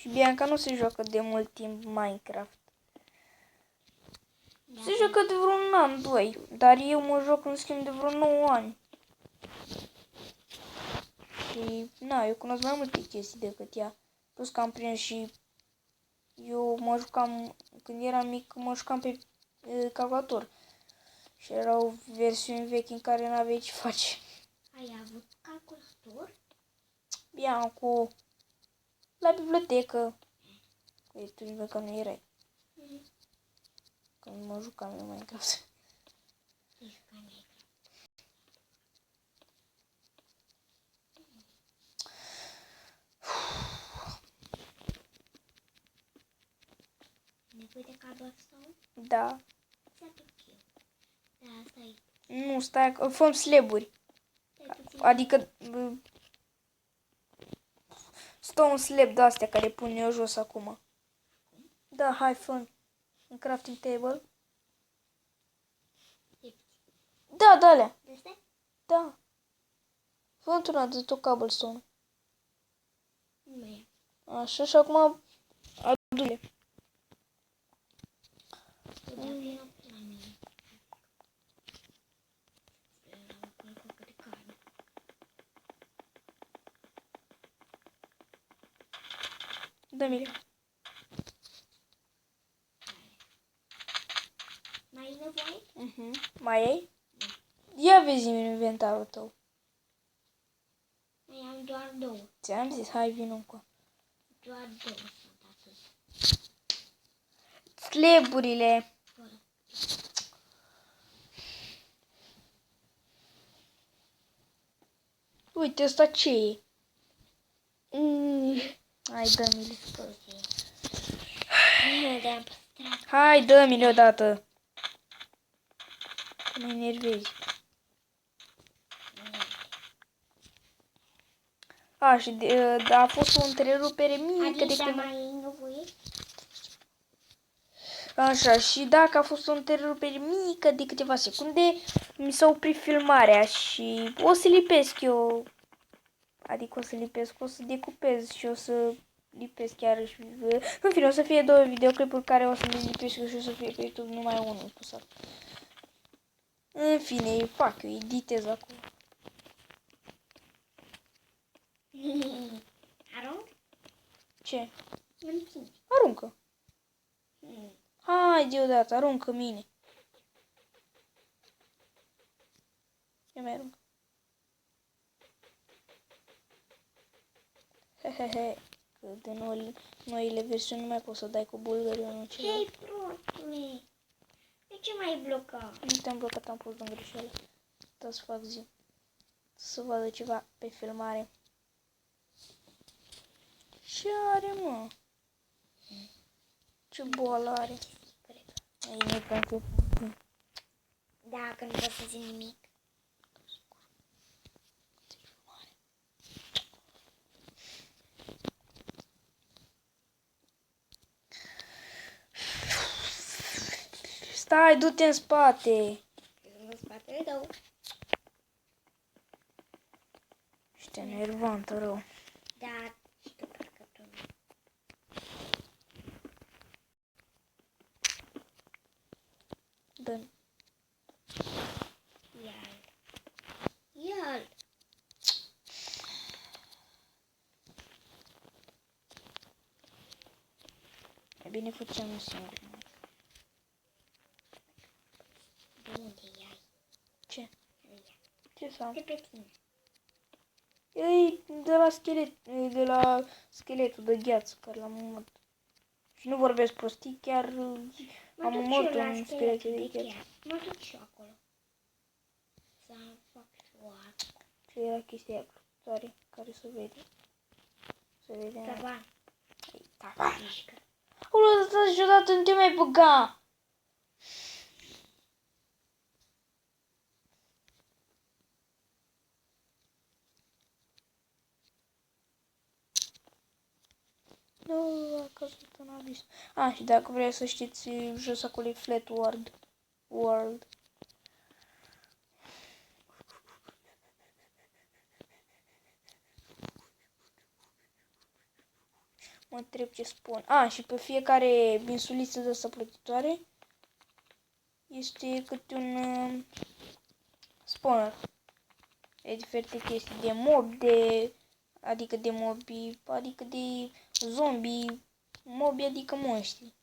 Și Bianca nu se joacă de mult timp Minecraft. Da, Se joacă de vreun an, 2, dar eu mă joc în schimb de vreo 9 ani. Și, na, eu cunosc mai multe chestii decât ea. Plus că am prins și eu mă jucam, când eram mic, mă jucam pe calculator. Și erau versiuni vechi în care n-aveai ce face. Ai avut calculator? Biancu, la bibliotecă. Păi tu nici că nu erai. Când mă jucam eu Minecraft. Nevoie de cobblestone? Da. Exact ok. Da, asta e. Nu, stai, făm slaburi. Adică stone slab de-astea care pun eu jos acum. Da, hai, fă un crafting table. Da, da, alea. Este? Da. Fă într-una de tot cobblestone. Nu mai e. Așa, și acum adu-le. Dacă era la mine. Era o călcă de carne. Dă-mi-le. Mai e nevoie? Mai ai? Ia vezi în inventarul tău. Mai am doar două. Ți-am zis, hai vino încă. Doar două sunt atât. Slaburile. Fără. Uite, ăsta ce e? Hai, dă-mi-le. Nu de-am păstrat. Hai, dă-mi-le odată. Că mă enervezi. A, și a fost o întrerupere mică de Adică câteva... mai e nevoie? Așa, și dacă a fost o întrerupere mică de câteva secunde, mi s-a oprit filmarea și o să lipesc eu. Adică o să lipesc, o să decupez și o să lipesc iarăși. În fine, o să fie două videoclipuri care o să le lipesc eu și o să fie pe YouTube numai unul pusat. În fine, fac eu, editez acum. Arunc? Ce? În tine. Aruncă. Hai deodată, aruncă mine. Eu mai arunc. Hehehe. Că de noile versiuni nu mai poți să dai cu bulgăriul în ceva. Hei, prostule! De ce m-ai blocat? Nu te-am blocat, am pus în greșeală. Da, să fac zi. Să vadă ceva pe filmare. Ce are, mă? Ce boală are? Ei, nu pentru... Dacă nu pot să zic nimic. Stai, du-te în spate. În spatele tău. Ești enervantă rău. Da, și tu parcă tu nu. Dă-mi. Ia-l. Ia-l. E bine, făceam un singur. De unde i-ai? Ce? Ia. Ce să am? De pe tine. Ei, de la scheletul de gheață care l-am omorât. Și nu vorbesc prostii, chiar am omorât un schelet de gheață. Mă duc și eu acolo. Să fac și o altă. Ce era chestia aia cruptoare care se vede? Se vede. Tavan. Tavan. Mișcă. Ulu, ăsta niciodată nu te mai băga! Nu, a căzut în abis. Ah, și dacă vrei să știți, jos acolo e Flat World. Mă întreb ce spun. A, și pe fiecare insuliță de asta plătitoare este câte un spawner. E diferite chestii de mob, adică de mobi, adică de zombie, mobi, adică monștri.